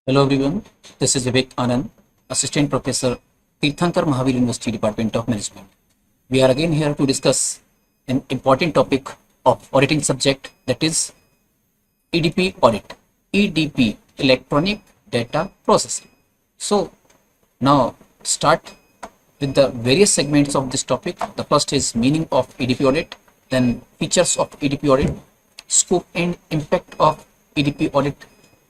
Hello everyone, this is Vivek Anand, Assistant Professor, Tirthankar Mahavir University Department of Management. We are again here to discuss an important topic of auditing subject, that is EDP audit. EDP, Electronic Data Processing. So now start with the various segments of this topic. The first is meaning of EDP audit, then features of EDP audit, scope and impact of EDP audit,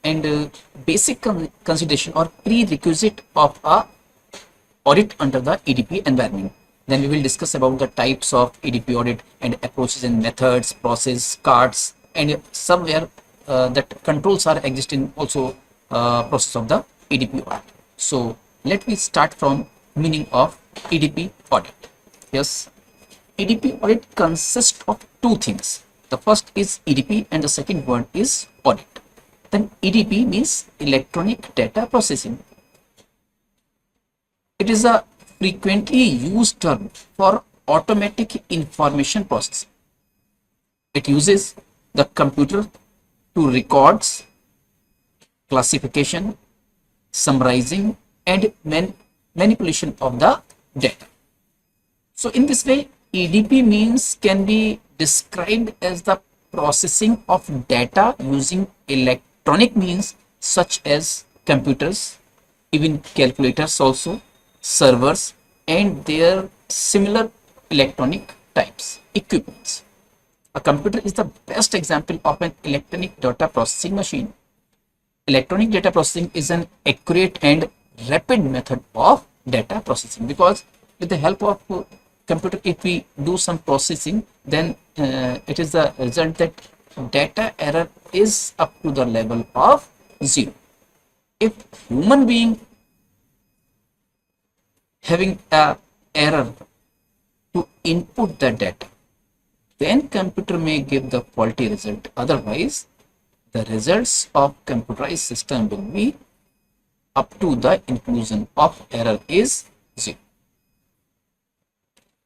and basic consideration or prerequisite of a audit under the EDP environment. Then we will discuss about the types of EDP audit and approaches and methods, process, cards, and somewhere that controls are exist in also process of the EDP audit. So let me start from meaning of EDP audit. Yes, EDP audit consists of two things. The first is EDP and the second word is audit. Then EDP means electronic data processing. It is a frequently used term for automatic information processing. It uses the computer to records, classification, summarizing, and manipulation of the data. So in this way, EDP means can be described as the processing of data using electronic means such as computers, even calculators also, servers, and their similar electronic types, equipments. A computer is the best example of an electronic data processing machine. Electronic data processing is an accurate and rapid method of data processing, because with the help of computer, if we do some processing, then it is the result that data error is up to the level of 0. If human being having a error to input the data, then computer may give the faulty result. Otherwise, the results of computerized system will be up to the inclusion of error is 0.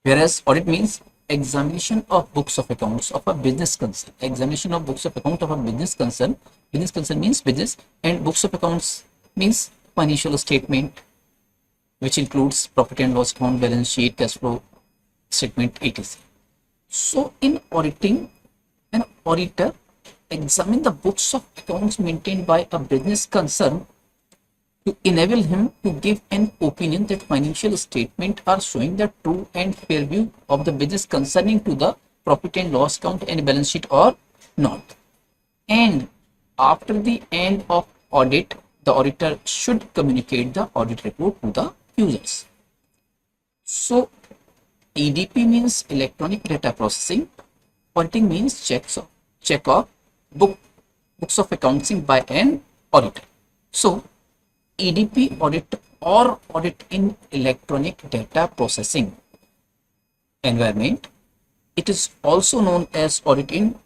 Whereas audit means examination of books of accounts of a business concern. Examination of books of account of a business concern. Business concern means business, and books of accounts means financial statement, which includes profit and loss account, balance sheet, cash flow statement, etc. So in auditing, an auditor examine the books of accounts maintained by a business concern to enable him to give an opinion that financial statements are showing the true and fair view of the business concerning to the profit and loss account and balance sheet or not. And after the end of audit, the auditor should communicate the audit report to the users. So EDP means electronic data processing. Auditing means check of books of accounting by an auditor. So EDP audit or audit in electronic data processing environment. It is also known as audit in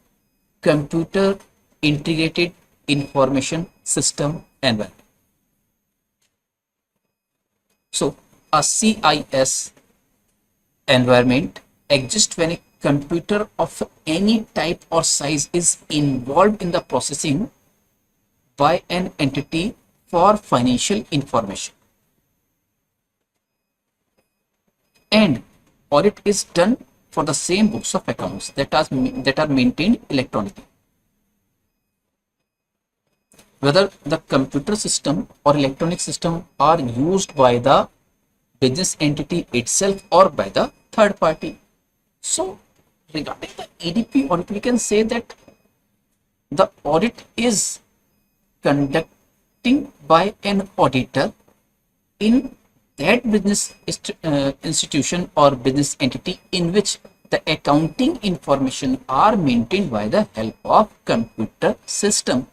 computer integrated information system environment. So a CIS environment exists when a computer of any type or size is involved in the processing by an entity for financial information, and audit is done for the same books of accounts that are maintained electronically. Whether the computer system or electronic system are used by the business entity itself or by the third party. So regarding the EDP audit, we can say that the audit is conducted by an auditor in that business institution or business entity in which the accounting information are maintained by the help of computer system,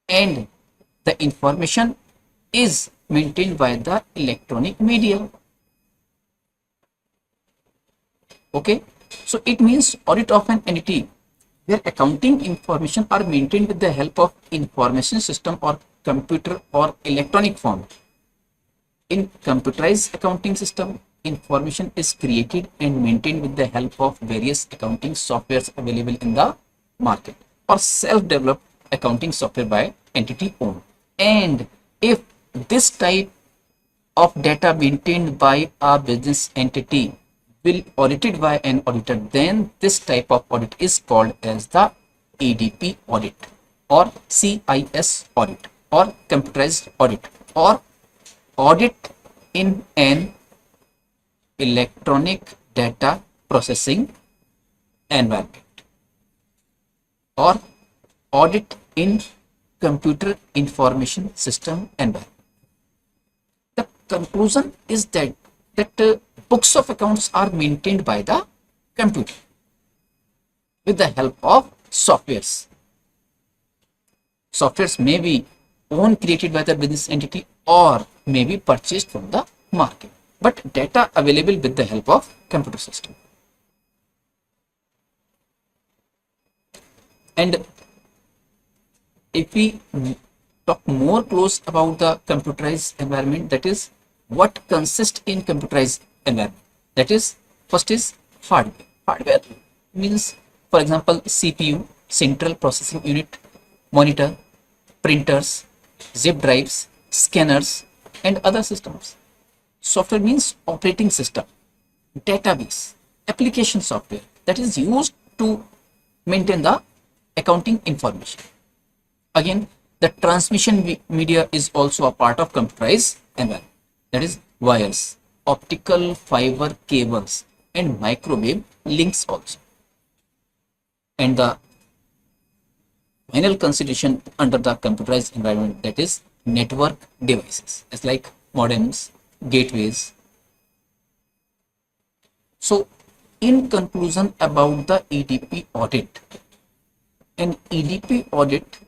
and the information is maintained by the electronic media. Okay, so it means audit of an entity where accounting information are maintained with the help of information system or computer or electronic form. In computerized accounting system, information is created and maintained with the help of various accounting softwares available in the market or self-developed accounting software by entity own. And if this type of data maintained by a business entity will audited by an auditor, then this type of audit is called as the EDP audit or CIS audit or computerized audit or audit in an electronic data processing environment or audit in computer information system environment. The conclusion is that books of accounts are maintained by the computer with the help of softwares. Softwares may be own created by the business entity or may be purchased from the market, but data available with the help of computer system. And if we talk more close about the computerized environment, that is what consists in computerized environment. That is, first is hardware. Hardware means, for example, CPU, central processing unit, monitor, printers, zip drives, scanners, and other systems. Software means operating system, database, application software that is used to maintain the accounting information. Again, the transmission media is also a part of computerized environment. That is wires, optical fiber cables, and microwave links also. And the final consideration under the computerized environment, that is network devices. It's like modems, gateways. So, in conclusion about the EDP audit, an EDP audit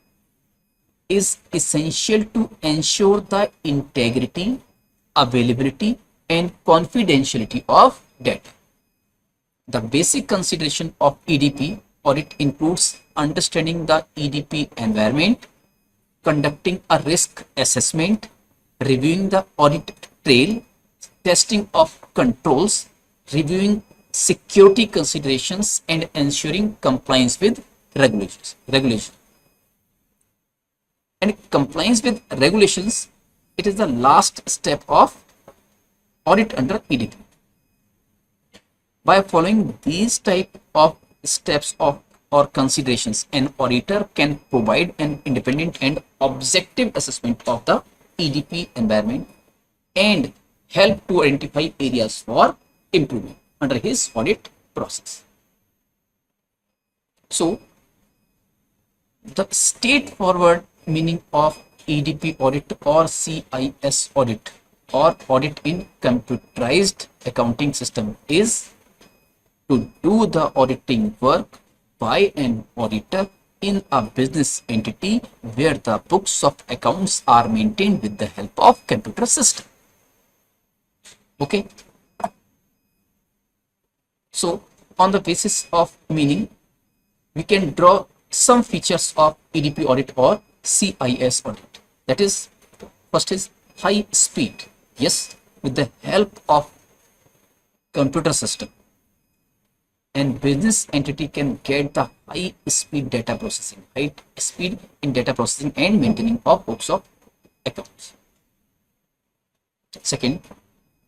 is essential to ensure the integrity, availability, and confidentiality of data. The basic consideration of EDP audit includes understanding the EDP environment, conducting a risk assessment, reviewing the audit trail, testing of controls, reviewing security considerations, and ensuring compliance with regulations. And compliance with regulations, it is the last step of audit under EDP. By following these type of steps or considerations, an auditor can provide an independent and objective assessment of the EDP environment and help to identify areas for improvement under his audit process. So, the straightforward meaning of EDP audit or CIS audit or audit in computerized accounting system is to do the auditing work by an auditor in a business entity where the books of accounts are maintained with the help of computer system. Okay. So, on the basis of meaning, we can draw some features of EDP audit or CIS audit. That is, first is high speed. Yes, with the help of computer system, and business entity can get the high speed data processing, high speed in data processing and maintaining of books of accounts. Second,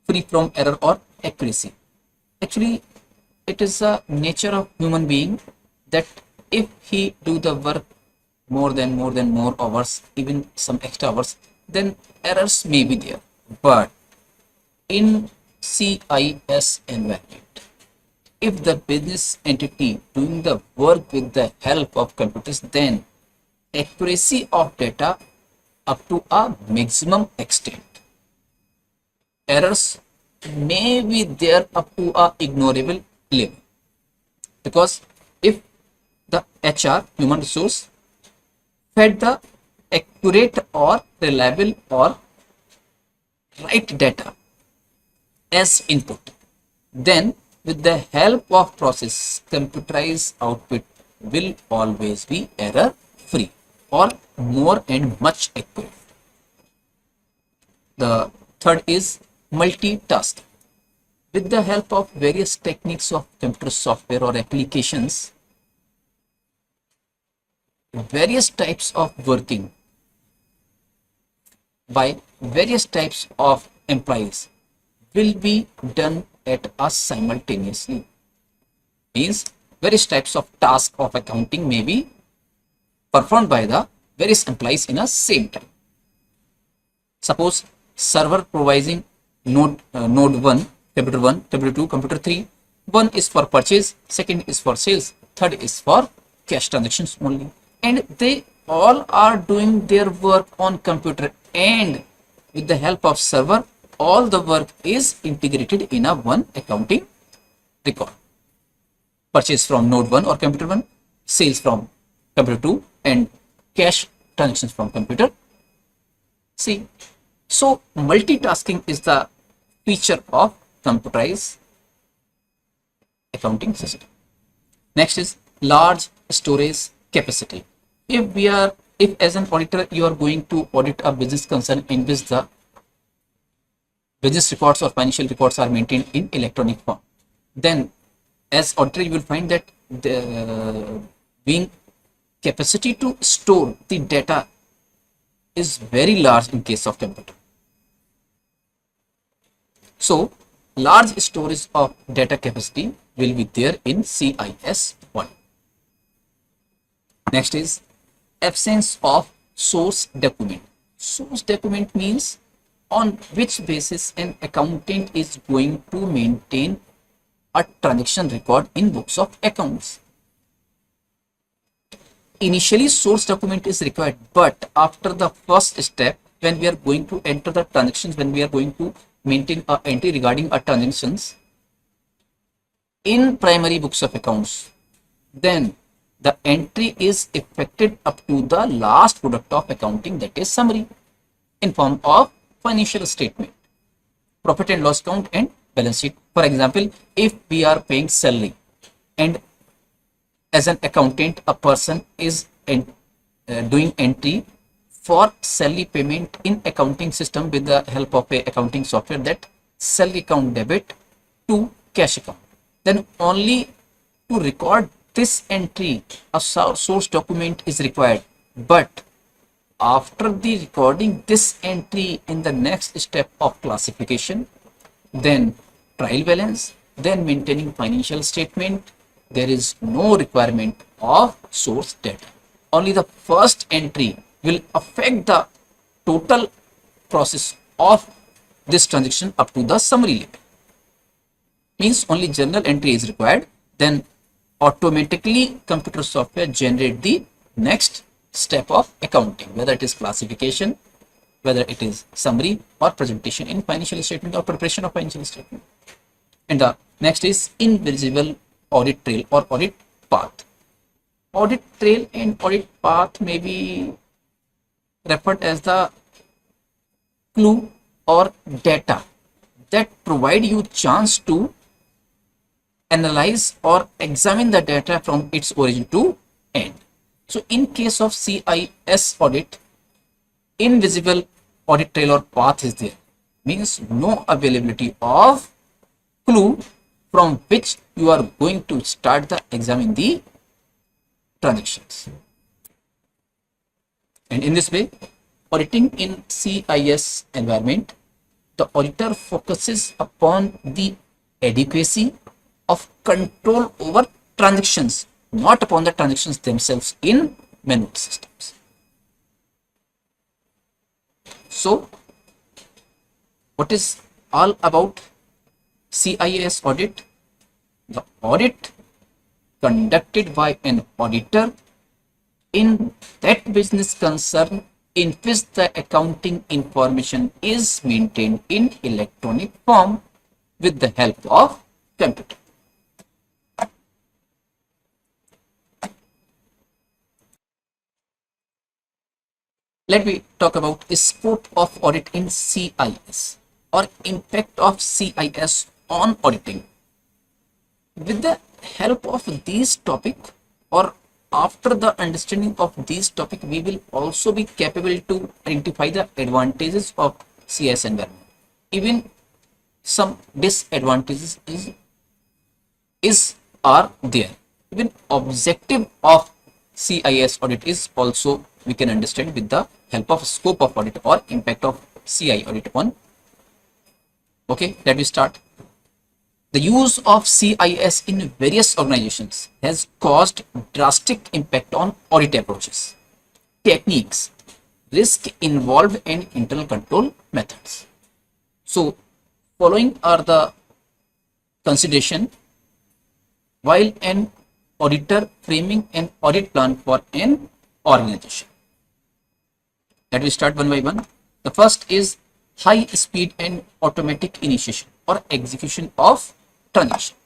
free from error or accuracy. Actually, it is a nature of human being that if he do the work more hours, even some extra hours, then errors may be there. But in CIS environment, if the business entity doing the work with the help of computers, then accuracy of data up to a maximum extent. Errors may be there up to a ignorable level, because if the HR, human resource, fed the accurate or reliable or right data as input, then with the help of process, computerized output will always be error free or more and much accurate. The third is multitask. With the help of various techniques of computer software or applications, various types of working by various types of employees will be done at us simultaneously. Means various types of tasks of accounting may be performed by the various employees in a same time. Suppose server providing node 1, computer 1, computer 2, computer 3. One is for purchase, second is for sales, third is for cash transactions only. And they all are doing their work on computer, and with the help of server, all the work is integrated in a one accounting record. Purchase from node 1 or computer 1, sales from computer 2, and cash transactions from computer C. So multitasking is the feature of computerized accounting system. Next is large storage capacity. If as an auditor you are going to audit a business concern in which the business records or financial records are maintained in electronic form, then as auditor you will find that the being capacity to store the data is very large in case of computer. So large storage of data capacity will be there in CIS1. Next is absence of source document. Source document means on which basis an accountant is going to maintain a transaction record in books of accounts. Initially source document is required, but after the first step, when we are going to enter the transactions, when we are going to maintain a entry regarding our transactions in primary books of accounts, then the entry is effected up to the last product of accounting, that is summary, in form of financial statement, profit and loss account, and balance sheet. For example, if we are paying salary, and as an accountant a person is doing entry for salary payment in accounting system with the help of a accounting software, that salary account debit to cash account, then only to record this entry a source document is required. But after the recording this entry in the next step of classification, then trial balance, then maintaining financial statement, there is no requirement of source data. Only the first entry will affect the total process of this transaction up to the summary level. Means only journal entry is required, then automatically computer software generate the next step of accounting, whether it is classification, whether it is summary or presentation in financial statement or preparation of financial statement. And the next is invisible audit trail or audit path. Audit trail and audit path may be referred as the clue or data that provide you chance to analyze or examine the data from its origin to end. So in case of CIS audit, invisible audit trail or path is there, means no availability of clue from which you are going to start the examine the transactions. And in this way, auditing in CIS environment, the auditor focuses upon the adequacy of control over transactions, not upon the transactions themselves in manual systems. So what is all about CIS audit? The audit conducted by an auditor in that business concern in which the accounting information is maintained in electronic form with the help of computer. Let me talk about the scope of audit in CIS or impact of CIS on auditing. With the help of these topic, or after the understanding of these topic, we will also be capable to identify the advantages of CIS environment. Even some disadvantages are there. Even objective of CIS audit is also we can understand with the help of scope of audit or impact of CI audit on. Okay, let me start. The use of CIS in various organizations has caused drastic impact on audit approaches, techniques, risk involved, and internal control methods. So, following are the consideration while an auditor framing an audit plan for an organization. Let me start one by one. The first is high speed and automatic initiation or execution of transaction.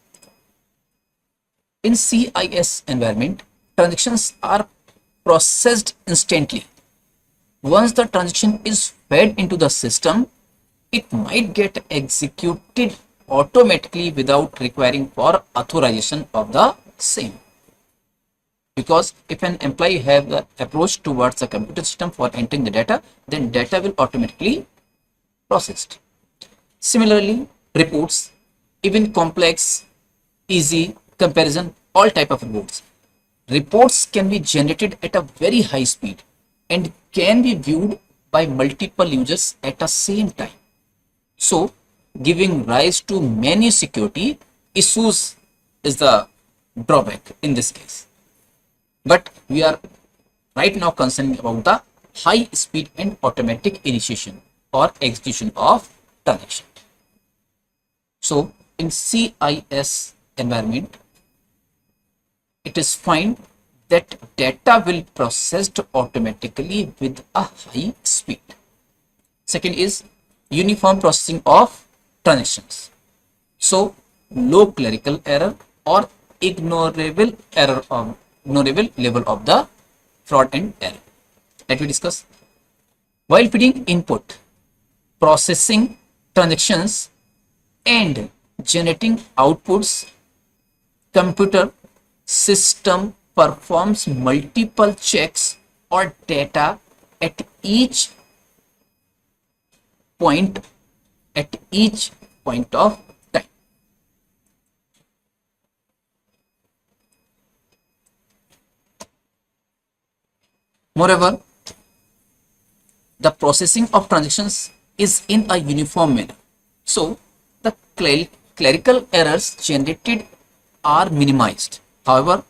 In CIS environment, transactions are processed instantly. Once the transaction is fed into the system, it might get executed automatically without requiring for authorization of the same. Because if an employee have the approach towards the computer system for entering the data, then data will automatically processed. Similarly, reports, even complex, easy, comparison, all type of reports. Reports can be generated at a very high speed and can be viewed by multiple users at the same time. So, giving rise to many security issues is the drawback in this case. But we are right now concerned about the high speed and automatic initiation or execution of transaction. So, in CIS environment, it is found that data will processed automatically with a high speed. Second is uniform processing of transactions. So, low clerical error or ignorable level of the fraud and error. Let me discuss. While feeding input, processing transactions, and generating outputs, computer system performs multiple checks or data at each point of time. Moreover, the processing of transactions is in a uniform manner. So, the clerical errors generated are minimized. However,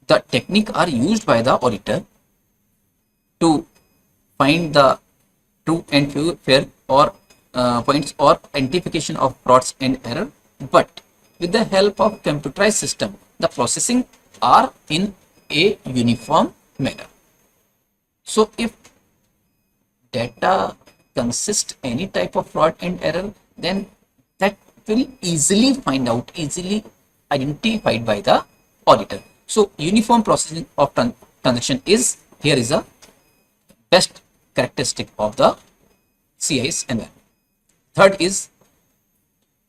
the technique are used by the auditor to find the true and fair or points or identification of frauds and error. But with the help of computerized system, the processing are in a uniform manner. So, if data consists any type of fraud and error, then that will easily find out, easily identified by the auditor. So, uniform processing of transaction is here is a best characteristic of the CIS environment. Third is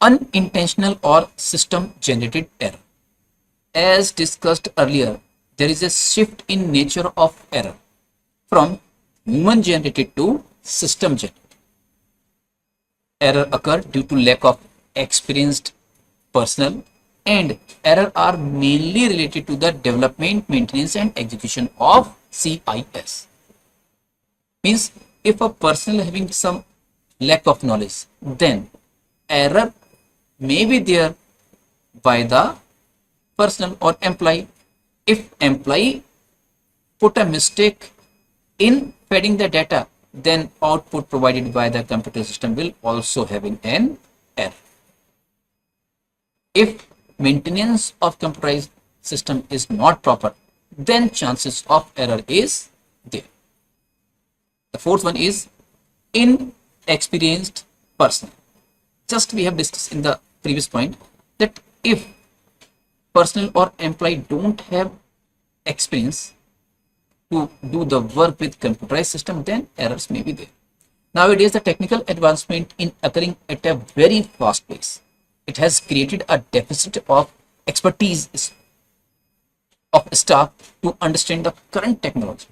unintentional or system generated error. As discussed earlier, there is a shift in nature of error from human generated to system generated. Error occur due to lack of experienced personnel, and error are mainly related to the development, maintenance, and execution of CIS. Means if a person having some lack of knowledge, then error may be there by the personnel or employee. If employee put a mistake in feeding the data, then output provided by the computer system will also having an error. If maintenance of computerized system is not proper, then chances of error is there. The fourth one is inexperienced person. Just we have discussed in the previous point that if personnel or employee don't have experience to do the work with computerized system, then errors may be there. Nowadays, the technical advancement in occurring at a very fast pace. It has created a deficit of expertise of staff to understand the current technology,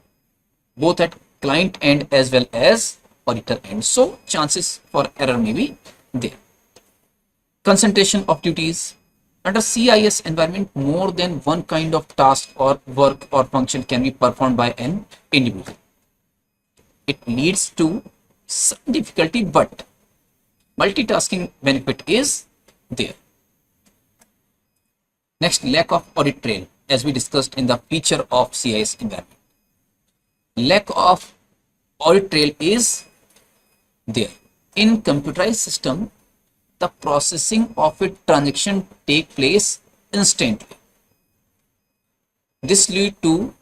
both at client end as well as auditor end. So, chances for error may be there. Concentration of duties. Under CIS environment, more than one kind of task or work or function can be performed by an individual. it leads to some difficulty, but multitasking benefit is there. Next, lack of audit trail, as we discussed in the feature of CIS environment. Lack of audit trail is there. In computerized system, the processing of a transaction take place instantly. This lead to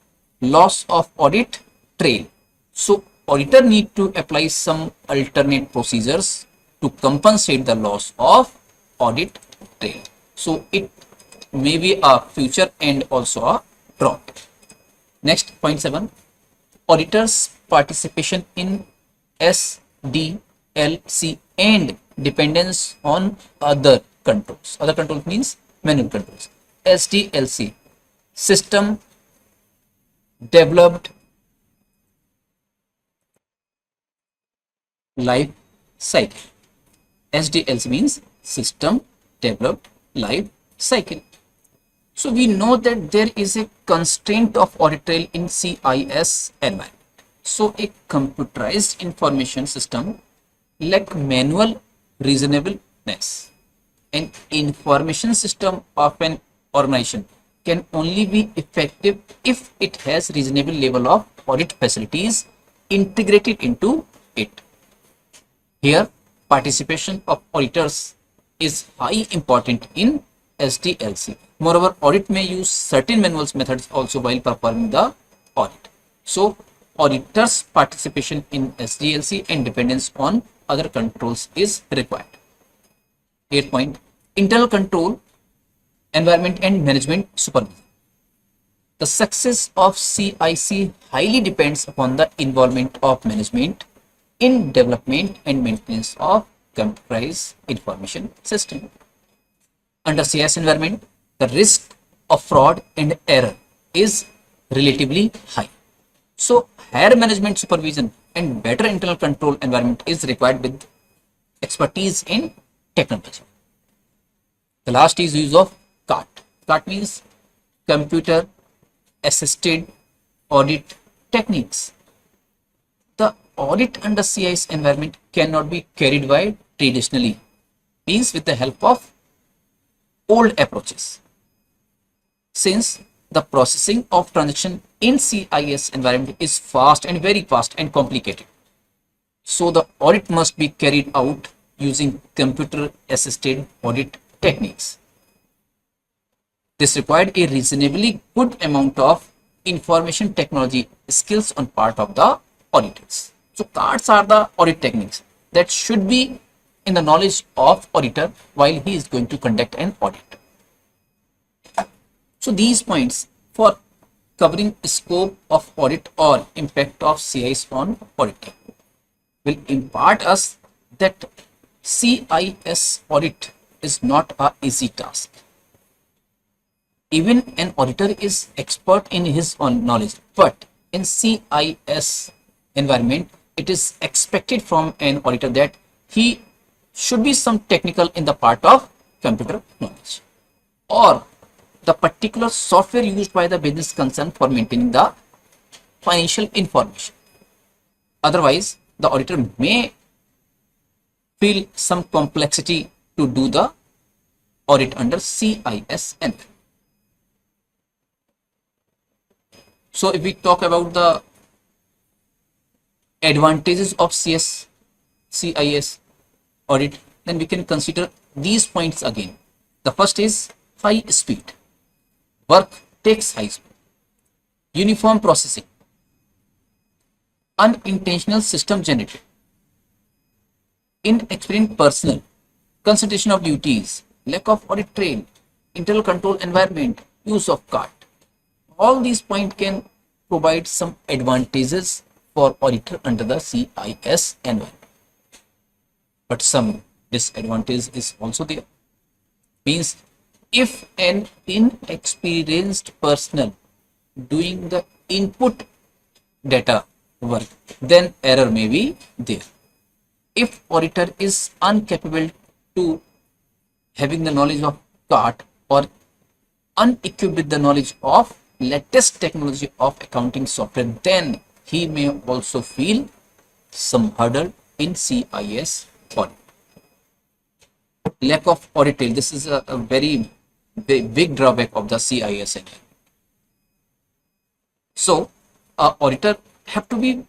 loss of audit trail. So auditor need to apply some alternate procedures to compensate the loss of audit trail. So it may be a future and also a drop. Next, point 7, auditors participation in SDLC and dependence on other controls. Other controls means manual controls. SDLC, system developed life cycle. SDLC means system developed life cycle. So we know that there is a constraint of audit trail in CIS environment. So a computerized information system lack manual reasonableness. An information system of an organization can only be effective if it has reasonable level of audit facilities integrated into it. Here, participation of auditors is high important in SDLC. Moreover, audit may use certain manual methods also while performing the audit. So, auditors' participation in SDLC and dependence on other controls is required. 8th point, internal control, environment and management supervision. The success of CIC highly depends upon the involvement of management in development and maintenance of computerized information system. Under CIS environment, the risk of fraud and error is relatively high. So, higher management supervision and better internal control environment is required with expertise in technology. The last is use of CART. CART means computer assisted audit techniques. The audit under CIS environment cannot be carried by traditionally, means with the help of old approaches. Since the processing of transaction in CIS environment is fast and very fast and complicated, so the audit must be carried out using computer assisted audit techniques. This required a reasonably good amount of information technology skills on part of the auditors. So cards are the audit techniques that should be in the knowledge of auditor while he is going to conduct an audit. So these points for covering scope of audit or impact of CIS on auditing will impart us that CIS audit is not an easy task. Even an auditor is expert in his own knowledge, but in CIS environment, it is expected from an auditor that he should be some technical in the part of computer knowledge or the particular software used by the business concern for maintaining the financial information. Otherwise, the auditor may feel some complexity to do the audit under CIS environment. So if we talk about the advantages of CIS audit, then we can consider these points again. The first is high speed. Work takes high speed. Uniform processing. Unintentional system generated. Inexperienced personnel. Concentration of duties. Lack of audit trail. Internal control environment. Use of CART. All these points can provide some advantages for auditor under the CIS environment. But some disadvantage is also there. Means if an inexperienced personnel doing the input data work, then error may be there. If auditor is incapable to having the knowledge of CART or unequipped with the knowledge of latest technology of accounting software, then he may also feel some hurdle in CIS audit. Lack of audit trail. This is a very big drawback of the CIS engine. So, auditor have to be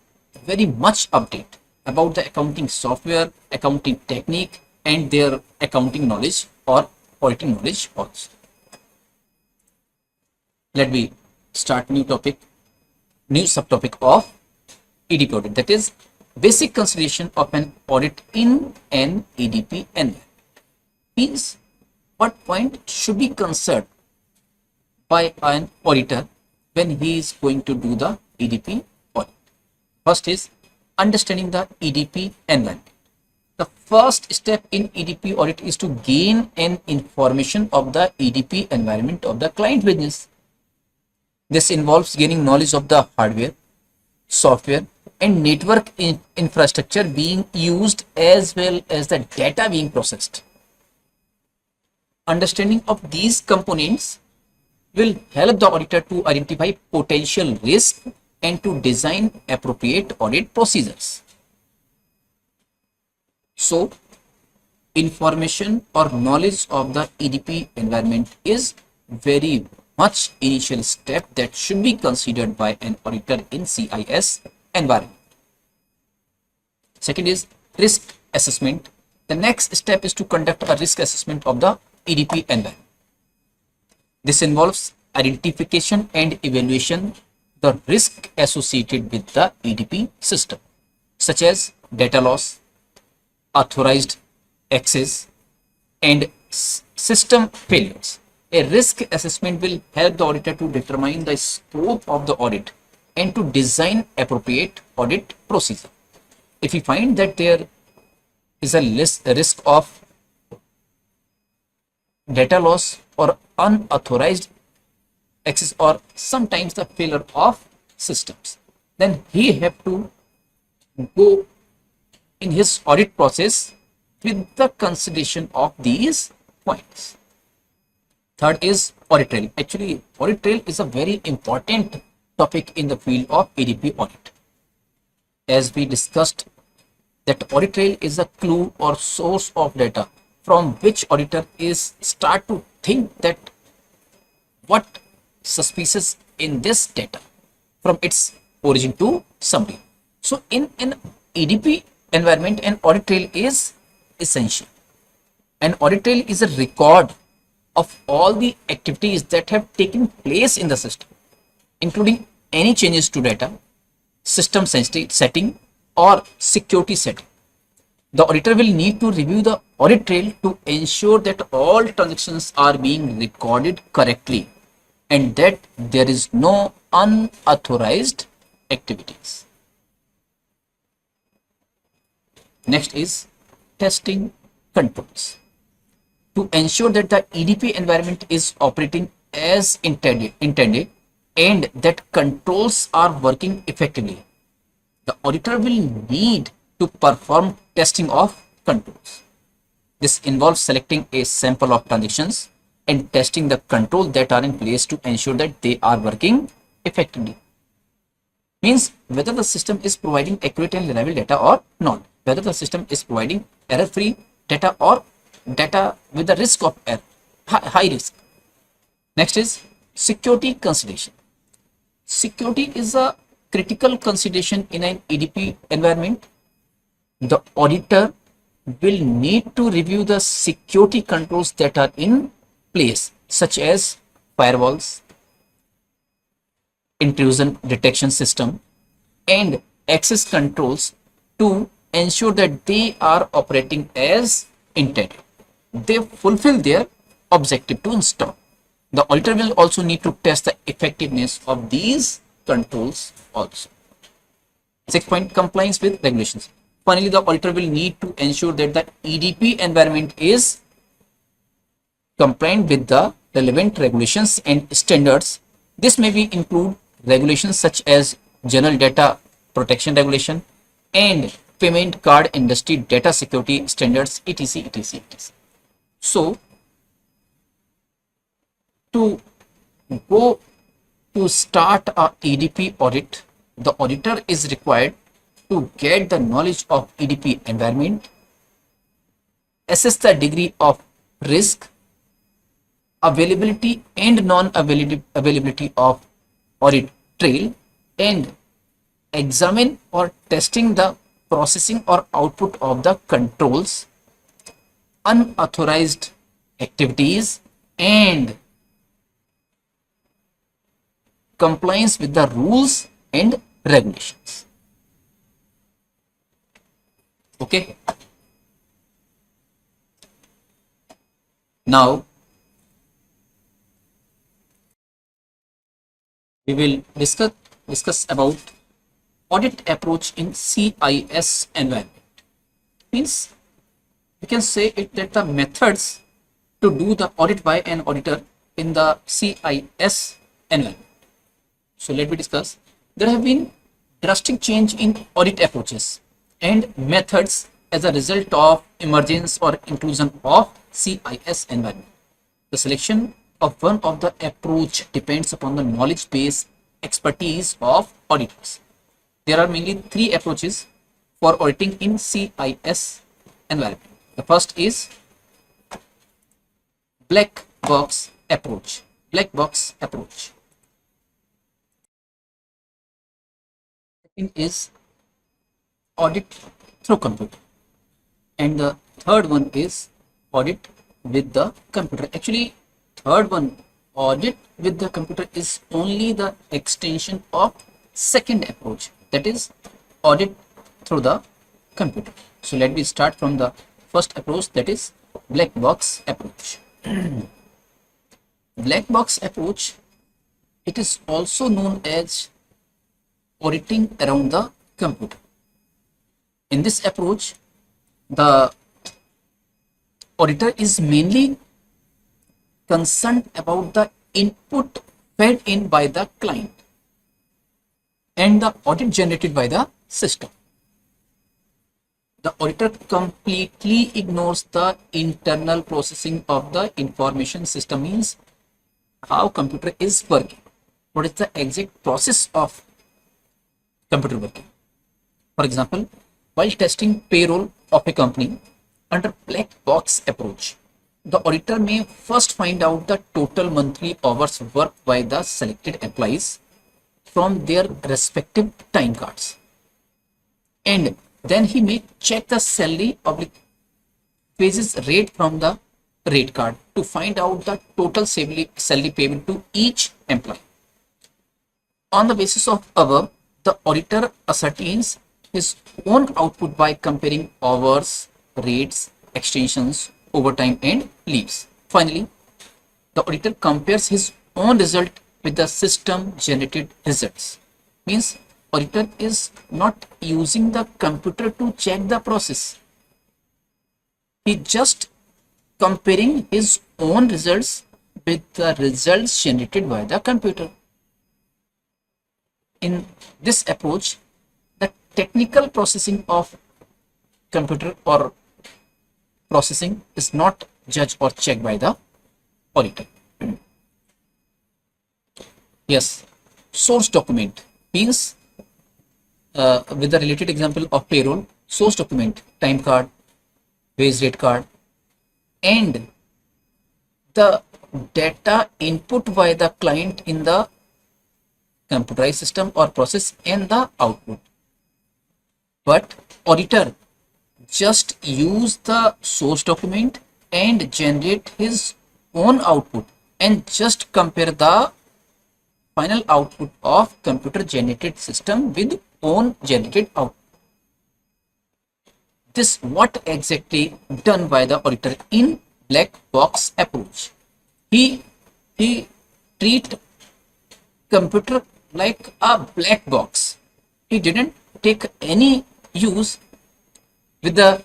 very much updated about the accounting software, accounting technique, and their accounting knowledge or auditing knowledge also. Let me start new subtopic of EDP audit, that is basic consideration of an audit in an EDP environment. Means what point should be considered by an auditor when he is going to do the EDP audit. First is understanding the EDP environment. The first step in EDP audit is to gain an information of the EDP environment of the client business. This involves gaining knowledge of the hardware, software, and network infrastructure being used as well as the data being processed. Understanding of these components will help the auditor to identify potential risk and to design appropriate audit procedures. So, information or knowledge of the EDP environment is very much initial step that should be considered by an auditor in CIS environment. Second is risk assessment. The next step is to conduct a risk assessment of the EDP environment. This involves identification and evaluation the risk associated with the EDP system, such as data loss, authorized access, and system failures. A risk assessment will help the auditor to determine the scope of the audit and to design appropriate audit procedure. If we find that there is a risk of data loss or unauthorized access or sometimes the failure of systems, then he have to go in his audit process with the consideration of these points. Third is audit trail. Actually, audit trail is a very important topic in the field of EDP audit. As we discussed, that audit trail is a clue or source of data from which auditor is start to think that what suspicious in this data from its origin to summary. So in an EDP environment, an audit trail is essential. An audit trail is a record of all the activities that have taken place in the system, including any changes to data, system setting, or security setting. The auditor will need to review the audit trail to ensure that all transactions are being recorded correctly and that there is no unauthorized activities. Next is testing controls. To ensure that the EDP environment is operating as intended and that controls are working effectively, the auditor will need to perform testing of controls. This involves selecting a sample of transactions and testing the controls that are in place to ensure that they are working effectively. Means whether the system is providing accurate and reliable data or not, whether the system is providing error-free data or data with the risk of error, high risk. Next is security consideration. Security is a critical consideration in an EDP environment. The auditor will need to review the security controls that are in place, such as firewalls, intrusion detection system, and access controls to ensure that they are operating as intended. They fulfill their objective to install. The auditor will also need to test the effectiveness of these controls also. 6 point, compliance with regulations. Finally, the auditor will need to ensure that the EDP environment is compliant with the relevant regulations and standards. This may be include regulations such as General Data Protection Regulation and Payment Card Industry Data Security Standards, etc. etc. So, to start a EDP audit, the auditor is required to get the knowledge of EDP environment, assess the degree of risk, availability and non-availability of audit trail, and examine or testing the processing or output of the controls, unauthorized activities, and compliance with the rules and regulations. Okay. Now we will discuss about audit approach in CIS environment. Means we can say it that the methods to do the audit by an auditor in the CIS environment. So let me discuss. There have been drastic change in audit approaches and methods as a result of emergence or inclusion of CIS environment. The selection of one of the approach depends upon the knowledge base expertise of auditors. There are mainly three approaches for auditing in CIS environment. The first is black box approach. Black box approach. Second is audit through computer, and the third one is audit with the computer. Actually, third one, audit with the computer, is only the extension of second approach, that is audit through the computer. So let me start from the first approach, that is black box approach. Black box approach, it is also known as auditing around the computer. In this approach, the auditor is mainly concerned about the input fed in by the client and the audit generated by the system. The auditor completely ignores the internal processing of the information system, means how computer is working, what is the exact process of computer working. For example, while testing payroll of a company under black box approach, the auditor may first find out the total monthly hours worked by the selected employees from their respective time cards, and then he may check the salary wages rate from the rate card to find out the total salary payment to each employee. On the basis of above, the auditor ascertains his own output by comparing hours, rates, extensions, overtime, and leaves. Finally, the auditor compares his own result with the system generated results. Means auditor is not using the computer to check the process. He just comparing his own results with the results generated by the computer. In this approach, the technical processing of computer or processing is not judged or checked by the auditor. Yes, source document means with the related example of payroll, source document, time card, wage rate card, and the data input by the client in the computerized system or process and the output. But auditor just use the source document and generate his own output and just compare the final output of computer generated system with own generated output. This what exactly done by the auditor in black box approach. He treat computer like a black box. He didn't take any use with the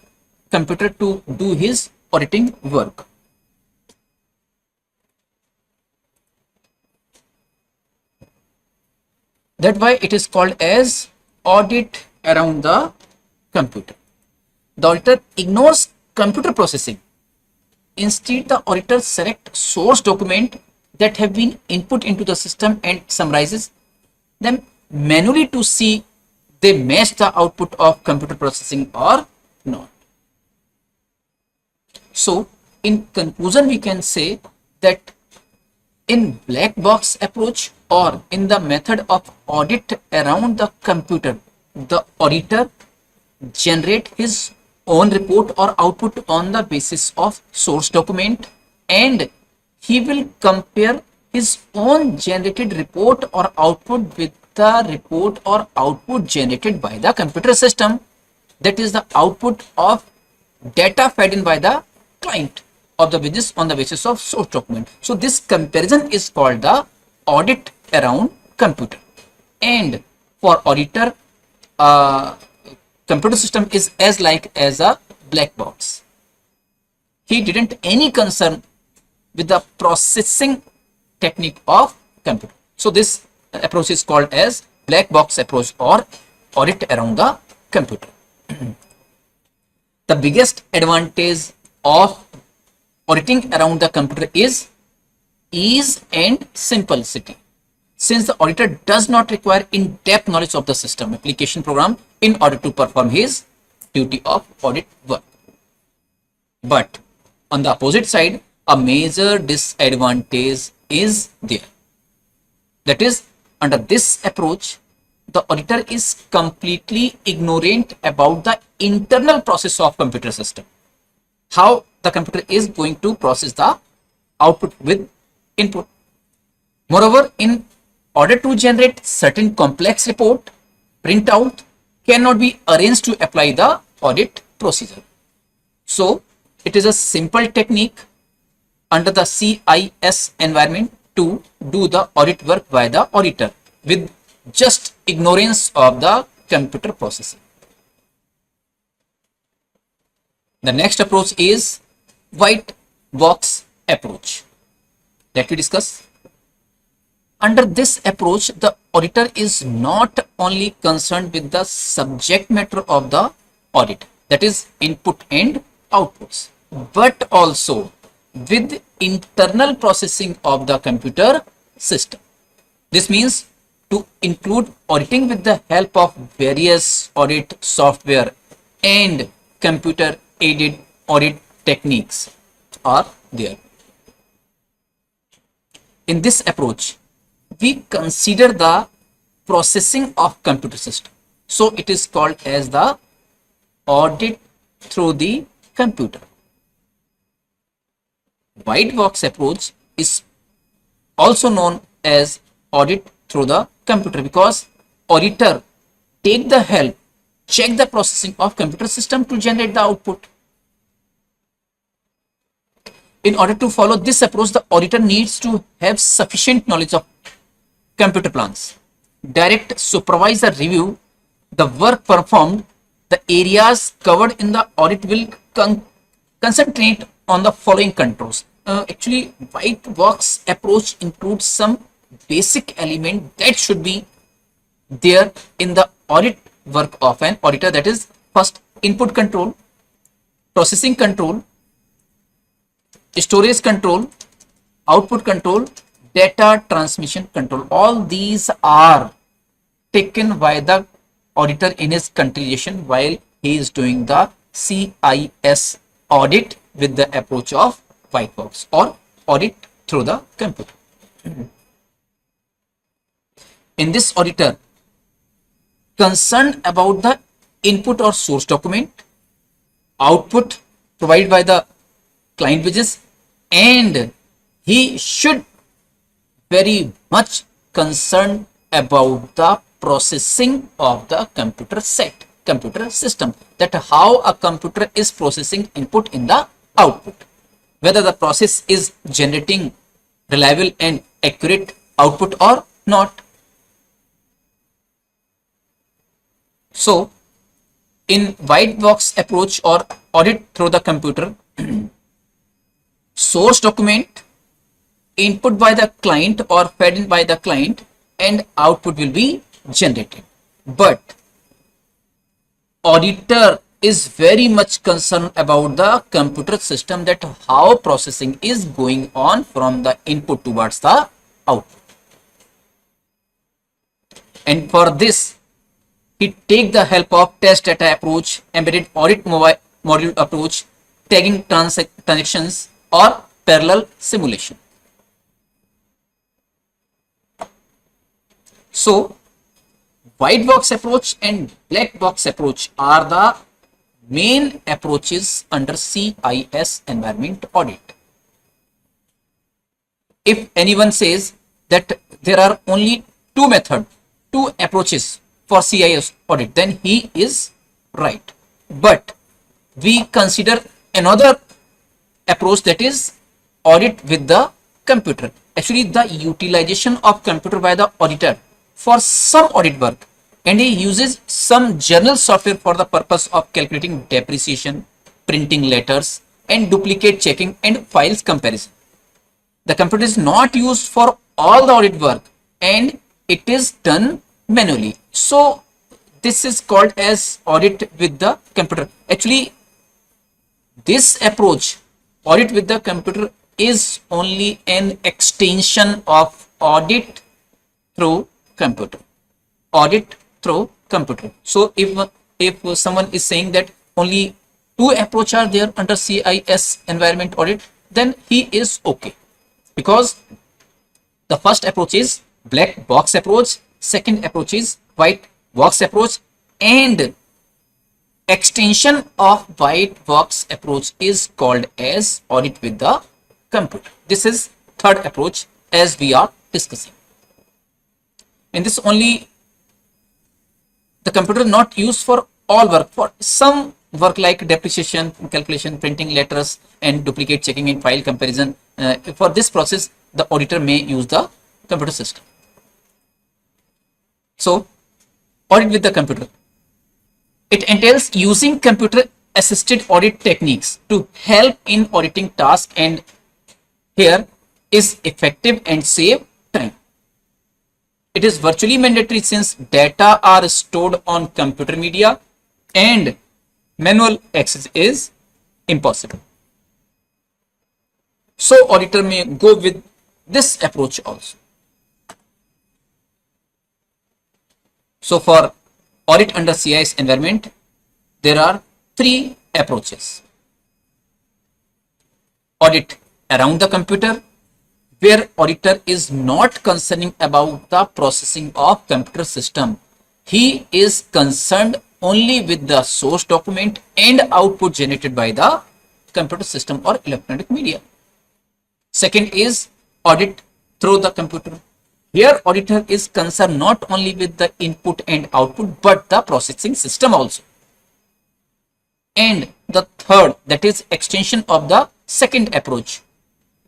computer to do his auditing work. That's why it is called as audit around the computer. The auditor ignores computer processing. Instead, the auditor selects source document that have been input into the system and summarizes them manually to see they match the output of computer processing or not. So in conclusion, we can say that in black box approach or in the method of audit around the computer, the auditor generate his own report or output on the basis of source document, and he will compare his own generated report or output with the report or output generated by the computer system, that is the output of data fed in by the client of the business on the basis of source document. So this comparison is called the audit around computer. And for auditor, computer system is as like as a black box. He didn't any concern with the processing technique of computer. So this approach is called as black box approach or audit around the computer. The biggest advantage of auditing around the computer is ease and simplicity, since the auditor does not require in-depth knowledge of the system application program in order to perform his duty of audit work. But on the opposite side, a major disadvantage is there. That is, under this approach, the auditor is completely ignorant about the internal process of computer system, how the computer is going to process the output with input. Moreover, in order to generate certain complex report, printout cannot be arranged to apply the audit procedure. So it is a simple technique under the CIS environment to do the audit work by the auditor with just ignorance of the computer processing. The next approach is white box approach. Let me discuss. Under this approach, the auditor is not only concerned with the subject matter of the audit, that is input and outputs, but also with internal processing of the computer system. This means to include auditing with the help of various audit software and computer aided audit techniques are there. In this approach, we consider the processing of computer system. So it is called as the audit through the computer. White box approach is also known as audit through the computer because auditor take the help, check the processing of computer system to generate the output. In order to follow this approach, the auditor needs to have sufficient knowledge of computer plans, direct, supervise or review the work performed. The areas covered in the audit will concentrate on the following controls. Actually, white box approach includes some basic element that should be there in the audit work of an auditor. That is, first, input control, processing control, storage control, output control, data transmission control. All these are taken by the auditor in his continuation while he is doing the CIS audit with the approach of white box or audit through the computer. In this, auditor concerned about the input or source document, output provided by the client business, and he should very much concerned about the processing of the computer system, that how a computer is processing input in the output, whether the process is generating reliable and accurate output or not. So in white box approach or audit through the computer, source document input by the client or fed in by the client and output will be generated. But auditor is very much concerned about the computer system, that how processing is going on from the input towards the output. And for this, he take the help of test data approach, embedded audit module approach, tagging transactions, or parallel simulation. So white box approach and black box approach are the main approaches under CIS environment audit. If anyone says that there are only two approaches for CIS audit, then he is right. But we consider another approach, that is audit with the computer. Actually, the utilization of computer by the auditor for some audit work, and he uses some general software for the purpose of calculating depreciation, printing letters, and duplicate checking and files comparison. The computer is not used for all the audit work and it is done manually. So this is called as audit with the computer. Actually, this approach, audit with the computer, is only an extension of audit through computer. Audit through computer. So if someone is saying that only two approaches are there under CIS environment audit, then he is okay, because the first approach is black box approach, second approach is white box approach, and extension of white box approach is called as audit with the computer. This is third approach as we are discussing. And this only the computer not used for all work. For some work like depreciation, calculation, printing letters, and duplicate checking and file comparison, for this process the auditor may use the computer system. So audit with the computer, it entails using computer assisted audit techniques to help in auditing tasks, and here is effective and save time. It is virtually mandatory since data are stored on computer media and manual access is impossible. So auditor may go with this approach also. So for audit under CIS environment, there are three approaches. Audit around the computer, where auditor is not concerning about the processing of computer system. He is concerned only with the source document and output generated by the computer system or electronic media. Second is audit through the computer. Here auditor is concerned not only with the input and output but the processing system also. And the third, that is extension of the second approach,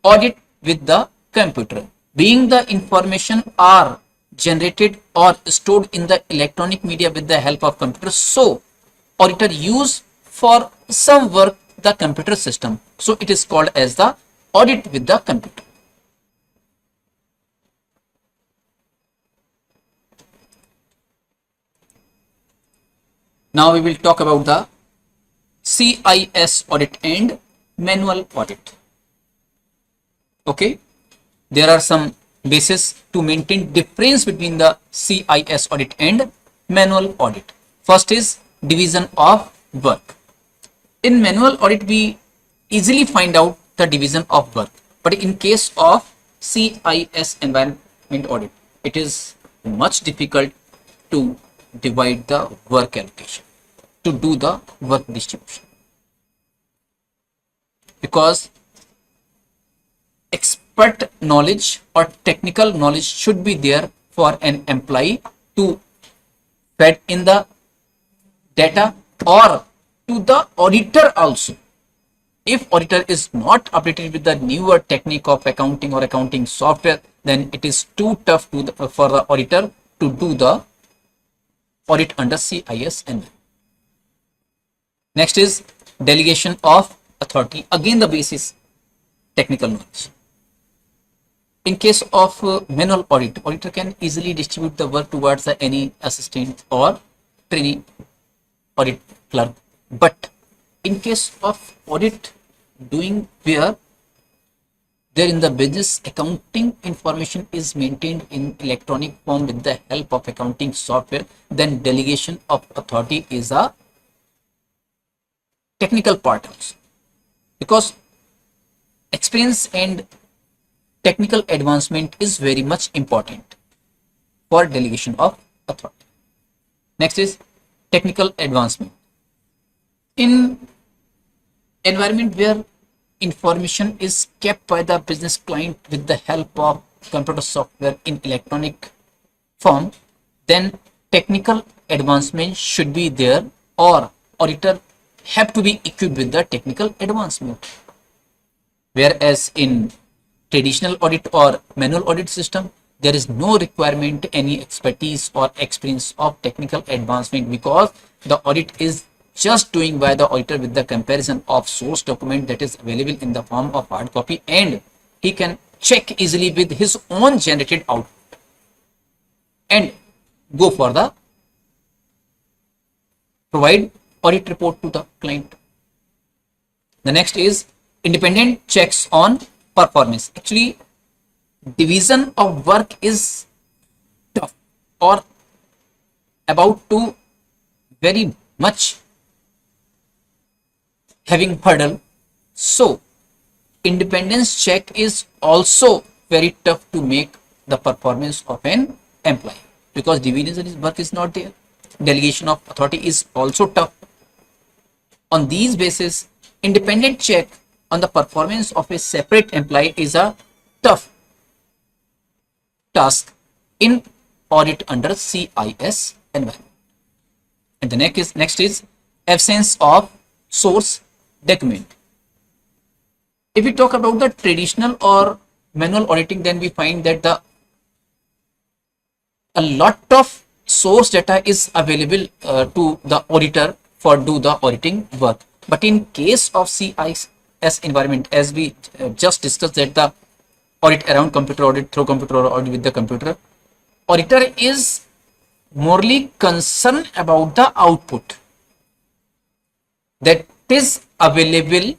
audit with the computer, being the information are generated or stored in the electronic media with the help of computer. So auditor use for some work the computer system. So it is called as the audit with the computer. Now we will talk about the CIS audit and manual audit. Okay, there are some bases to maintain difference between the CIS audit and manual audit. First is division of work. In manual audit, we easily find out the division of work, but in case of CIS environment audit, it is much difficult to divide the work allocation, to do the work distribution, because expert knowledge or technical knowledge should be there for an employee to fed in the data or to the auditor also. If auditor is not updated with the newer technique of accounting or accounting software, then it is too tough for the auditor to do the audit under CIS environment. Next is delegation of authority. Again, the basis technical knowledge. In case of manual audit, auditor can easily distribute the work towards any assistant or trainee audit clerk. But in case of audit doing where There in the business, accounting information is maintained in electronic form with the help of accounting software. Then delegation of authority is a technical part also, because experience and technical advancement is very much important for delegation of authority. Next is technical advancement. In environment where information is kept by the business client with the help of computer software in electronic form, then technical advancement should be there, or auditor have to be equipped with the technical advancement. Whereas in traditional audit or manual audit system, there is no requirement any expertise or experience of technical advancement, because the audit is just doing by the auditor with the comparison of source document that is available in the form of hard copy, and he can check easily with his own generated output and go for the provide audit report to the client. The next is independent checks on performance. Actually, division of work is tough or about to very much having hurdle. So independence check is also very tough to make the performance of an employee, because division of work is not there. Delegation of authority is also tough. On these basis, independent check on the performance of a separate employee is a tough task in audit under CIS environment. And the next is absence of source document. If we talk about the traditional or manual auditing, then we find that a lot of source data is available to the auditor for do the auditing work. But in case of CIS environment, as we just discussed, that the audit around computer audit, through computer or audit with the computer, auditor is morely concerned about the output that is available,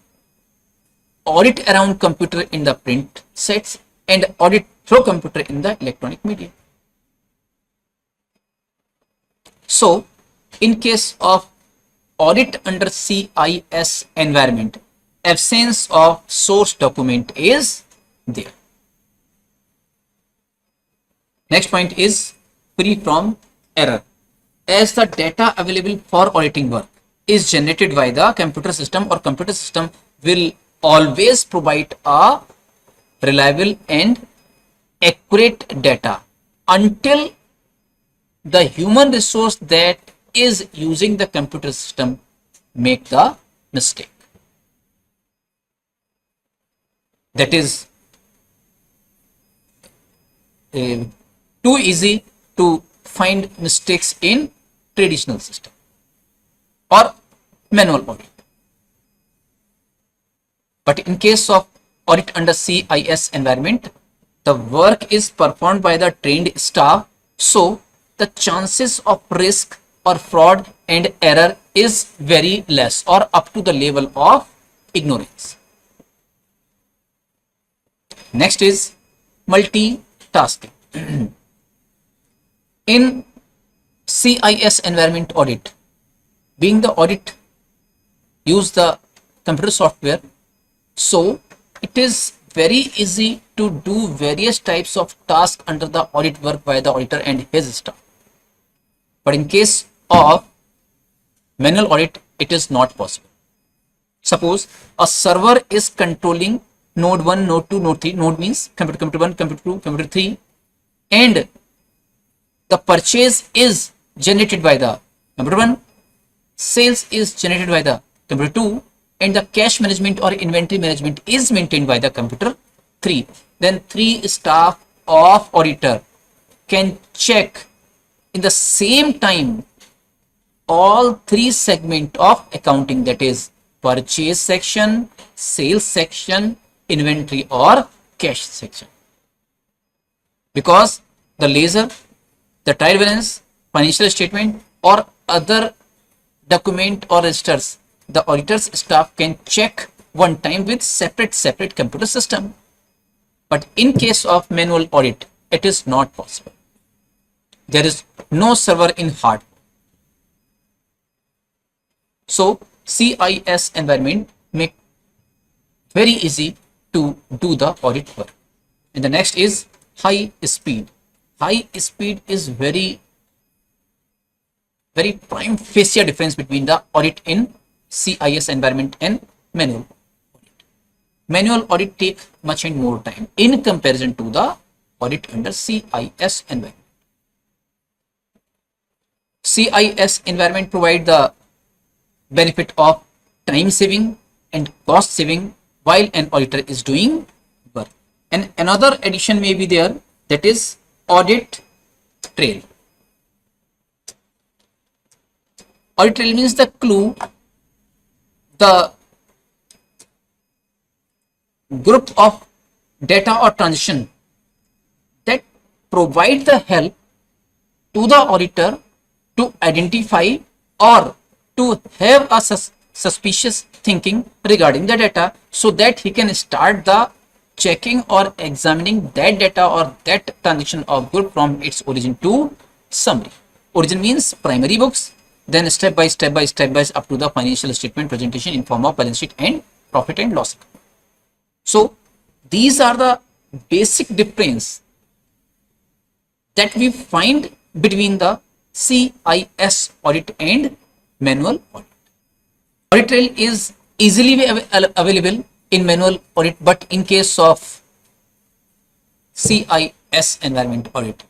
audit around computer in the print sets and audit through computer in the electronic media. So in case of audit under CIS environment, absence of source document is there. Next point is free from error. As the data available for auditing work is generated by the computer system, or computer system will always provide a reliable and accurate data until the human resource that is using the computer system make the mistake. That is too easy to find mistakes in traditional system or manual audit. But in case of audit under CIS environment, the work is performed by the trained staff, so the chances of risk or fraud and error is very less or up to the level of ignorance. Next is multitasking. In CIS environment audit, being the audit use the computer software, so it is very easy to do various types of tasks under the audit work by the auditor and his staff. But in case of manual audit, it is not possible. Suppose a server is controlling node 1, node 2, node 3. Node means computer 1, computer 2, computer 3, and the purchase is generated by the computer 1, sales is generated by the computer 2, and the cash management or inventory management is maintained by the computer 3. Then 3 staff of auditor can check in the same time all 3 segment of accounting, that is purchase section, sales section, inventory or cash section, because the ledger, the trial balance, financial statement or other document or registers, the auditor's staff can check one time with separate computer system. But in case of manual audit, it is not possible. There is no server in hardware. So CIS environment make very easy to do the audit work. And the next is high speed. High speed is very prime facie difference between the audit in CIS environment and manual. Manual audit take much and more time in comparison to the audit under CIS environment. CIS environment provide the benefit of time saving and cost saving while an auditor is doing work. And another addition may be there, that is audit trail. Audit trail means the clue, the group of data or transaction that provide the help to the auditor to identify or to have a suspicious thinking regarding the data, so that he can start the checking or examining that data or that transaction of group from its origin to summary. Origin means primary books, then step by step up to the financial statement presentation in form of balance sheet and profit and loss account. So these are the basic difference that we find between the CIS audit and manual audit. Audit trail is easily available in manual audit, but in case of CIS environment audit,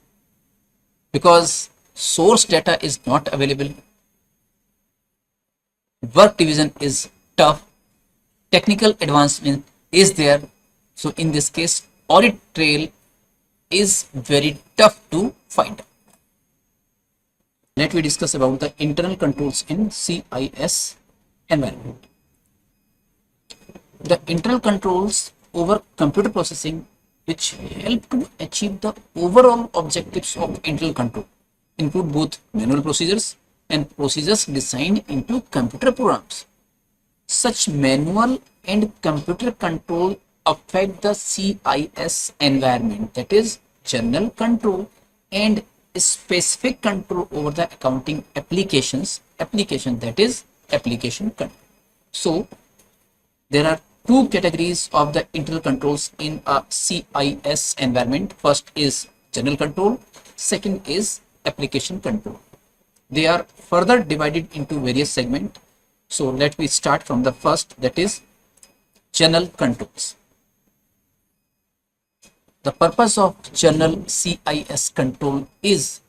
because source data is not available, work division is tough, technical advancement is there. So in this case, audit trail is very tough to find. Let me discuss about the internal controls in CIS environment. The internal controls over computer processing which help to achieve the overall objectives of internal control include both manual procedures and procedures designed into computer programs. Such manual and computer control affect the CIS environment, that is general control and specific control over the accounting application, that is application control. So there are two categories of the internal controls in a CIS environment. First is general control, second is application control. They are further divided into various segments. So let me start from the first, that is general controls. The purpose of general CIS control is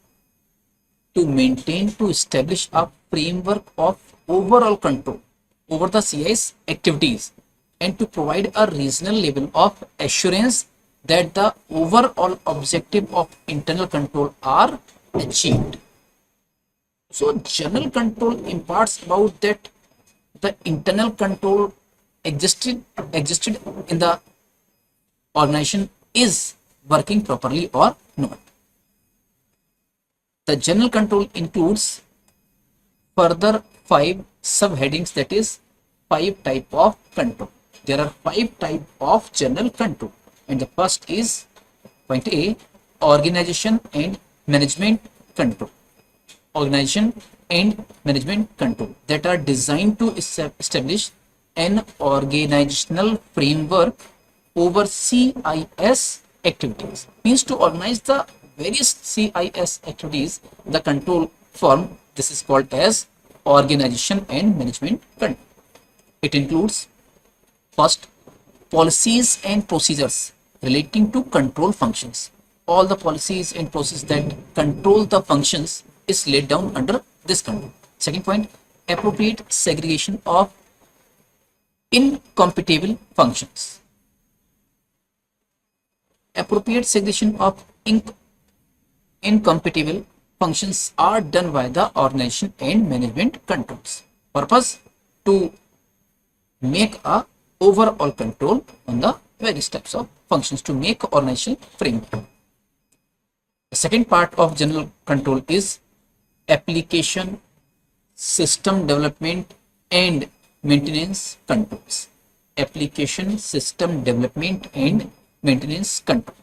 to maintain, to establish a framework of overall control over the CIS activities and to provide a reasonable level of assurance that the overall objective of internal control are achieved. So general control imparts about that the internal control existed in the organization is working properly or not. The general control includes further 5 subheadings, that is 5 type of control. There are 5 type of general control, and the first is point A, organization and management control. Organization and management control that are designed to establish an organizational framework over CIS activities. Means to organize the various CIS activities, the control form, this is called as organization and management control. It includes first, policies and procedures relating to control functions. All the policies and processes that control the functions is laid down under this control. Second point, appropriate segregation of incompatible functions. Appropriate segregation of incompatible functions are done by the organization and management controls. Purpose to make a overall control on the various types of functions to make organization framework. The second part of general control is application, system development and maintenance controls. Application, system development and maintenance control.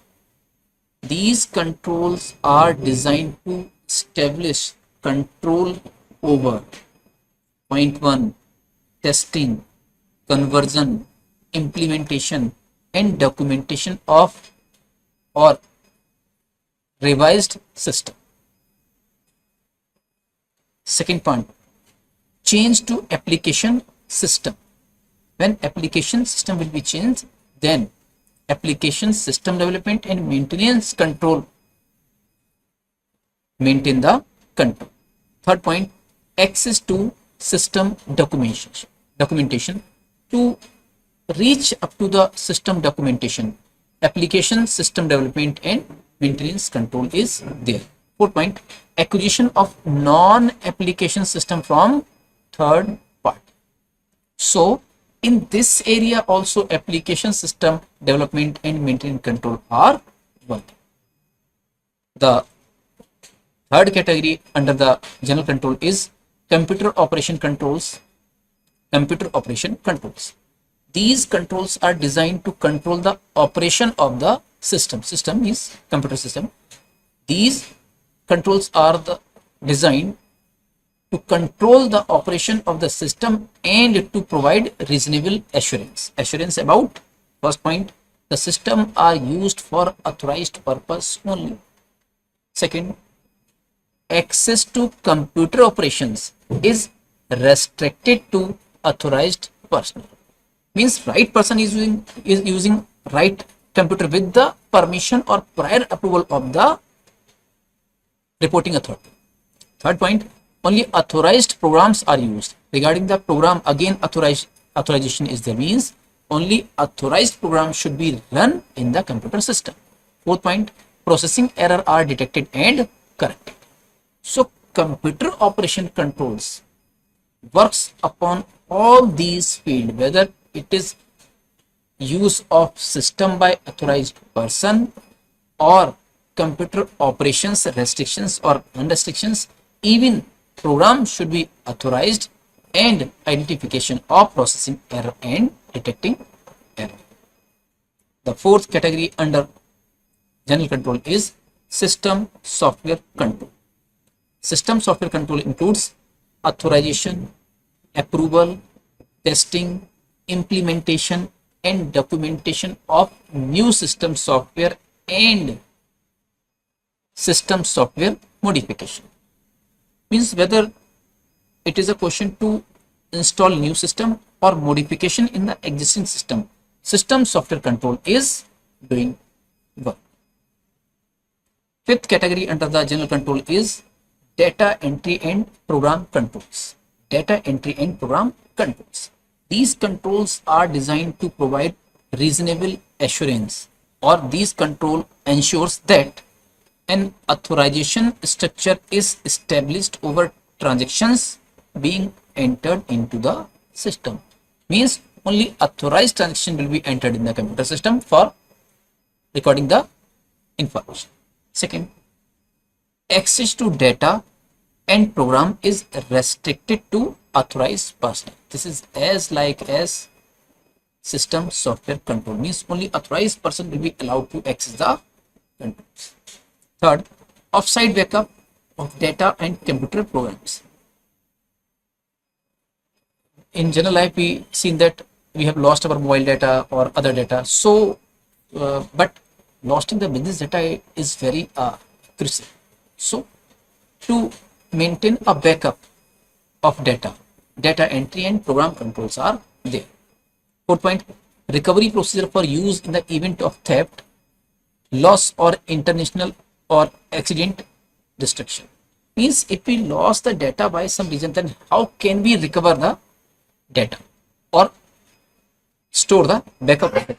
These controls are designed to establish control over point 1, testing, conversion, implementation, and documentation of or revised system. Second point, change to application system. When application system will be changed, then application system development and maintenance control maintain the control. Third point, access to system documentation. To reach up to the system documentation, application system development and maintenance control is there. Fourth point, acquisition of non-application system from third party. So in this area also application system development and maintenance control are working. The third category under the general control is computer operation controls. These controls are designed to control the operation of the system. System is computer system. These controls are designed to control the operation of the system and to provide reasonable assurance. Assurance about, first point, the system are used for authorized purpose only. Second, access to computer operations is restricted to authorized personnel. Means right person is using right computer with the permission or prior approval of the reporting authority. Third point, only authorized programs are used. Regarding the program, again authorization is there, means only authorized program should be run in the computer system. Fourth point, processing error are detected and corrected. So computer operation controls works upon all these fields, whether it is use of system by authorized person or computer operations restrictions or unrestrictions. Even program should be authorized and identification of processing error and detecting error. The fourth category under general control is system software control. System software control includes authorization, approval, testing, implementation and documentation of new system software and system software modification. Means whether it is a question to install new system or modification in the existing system, system software control is doing work. Fifth category under the general control is data entry and program controls. Data entry and program controls. These controls are designed to provide reasonable assurance, or these control ensures that an authorization structure is established over transactions being entered into the system. Means only authorized transaction will be entered in the computer system for recording the information. Second, access to data and program is restricted to authorized personnel. This is as system software control, means only authorized person will be allowed to access the controls. Third, offsite backup of data and computer programs. In general life, we seen that we have lost our mobile data or other data. So, but losing the business data is very crucial. So, to maintain a backup of data entry and program controls are there. Fourth point, recovery procedure for use in the event of theft, loss or international or accident destruction. Means if we lost the data by some reason, then how can we recover the data or store the backup of it?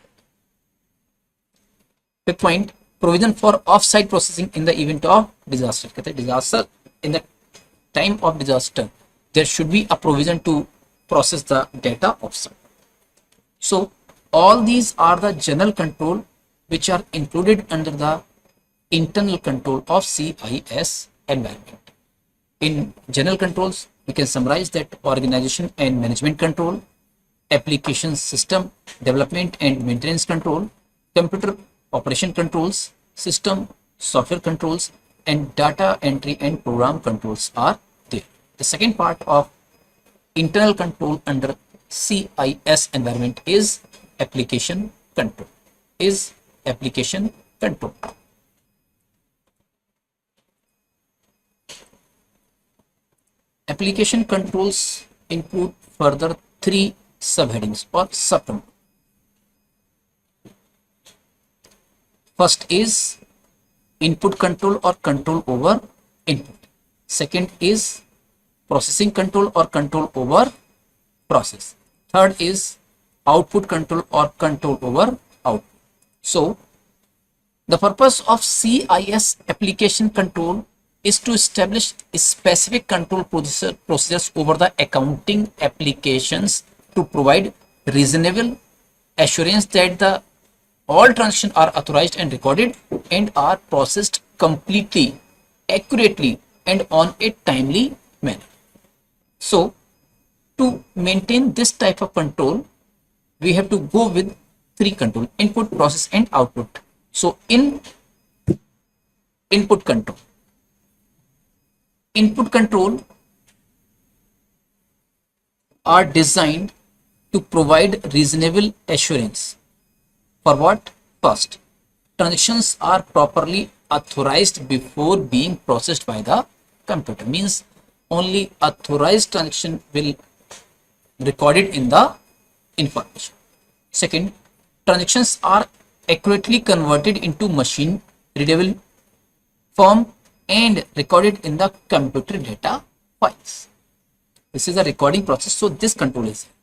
Fifth point, provision for off-site processing in the event of disaster. In the time of disaster, there should be a provision to process the data off-site. So all these are the general control which are included under the internal control of CIS environment. In general controls, we can summarize that organization and management control, application system development and maintenance control, computer operation controls, system, software controls, and data entry and program controls are there. The second part of internal control under CIS environment is application control. Is application control. Application controls include further three subheadings or subcontrols. First is input control or control over input. Second is processing control or control over process. Third is output control or control over output. So the purpose of CIS application control is to establish specific control procedures over the accounting applications to provide reasonable assurance that the all transactions are authorized and recorded and are processed completely, accurately, and on a timely manner. So to maintain this type of control, we have to go with three control: input, process, and output. So in input control are designed to provide reasonable assurance. For what? First, transactions are properly authorized before being processed by the computer. Means only authorized transaction will recorded in the information. Second, transactions are accurately converted into machine readable form and recorded in the computer data files. This is a recording process, so this control is here.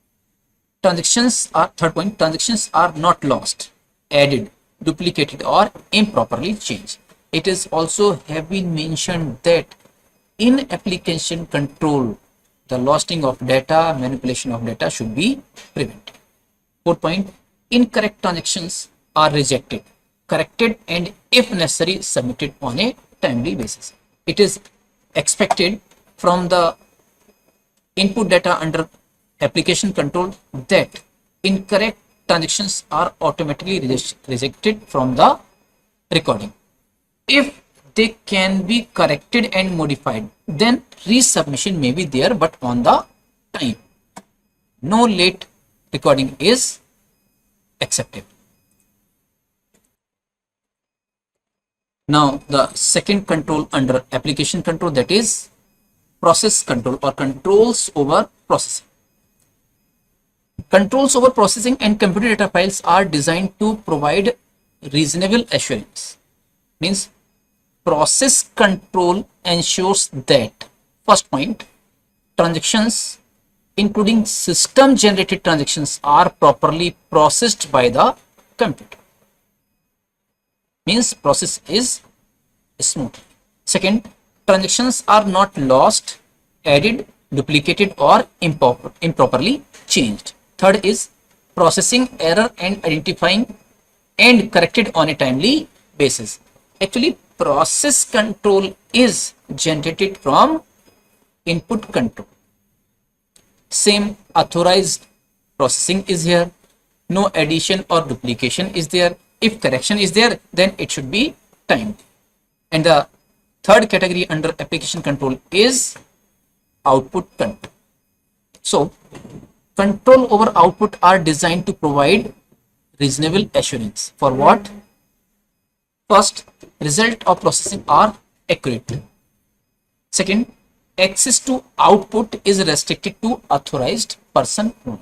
Third point, transactions are not lost, added, duplicated, or improperly changed. It is also have been mentioned that in application control, the losing of data, manipulation of data should be prevented. Fourth point, incorrect transactions are rejected, corrected, and if necessary, submitted on a timely basis. It is expected from the input data under application control that incorrect transactions are automatically rejected from the recording. If they can be corrected and modified, then resubmission may be there, but on the time. No late recording is accepted. Now the second control under application control, that is process control or controls over processing. Controls over processing and computer data files are designed to provide reasonable assurance. Means process control ensures that, first point, transactions including system generated transactions are properly processed by the computer. Means process is smooth. Second, transactions are not lost, added, duplicated, or improperly changed. Third is processing error and identifying and corrected on a timely basis. Actually, process control is generated from input control. Same authorized processing is here. No addition or duplication is there. If correction is there, then it should be timed. And the third category under application control is output control. So control over output are designed to provide reasonable assurance. For what? First, result of processing are accurate. Second, access to output is restricted to authorized person only.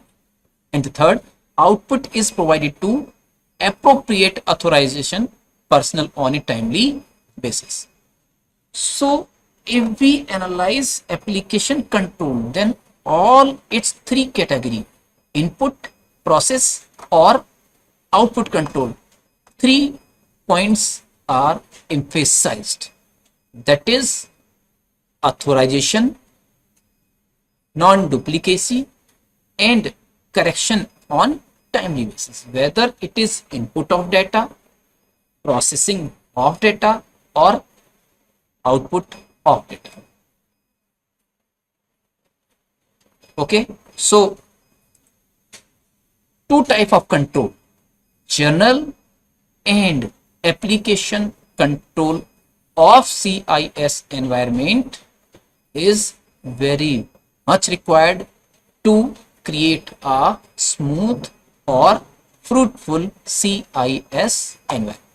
And the third, output is provided to appropriate authorization personnel on a timely basis. So if we analyze application control, then all its three category, input, process, or output control, 3 points are emphasized. That is authorization, non-duplicacy, and correction on timely basis, whether it is input of data, processing of data, or output of data. Okay, so two type of control, general and application control of CIS environment is very much required to create a smooth or fruitful CIS environment.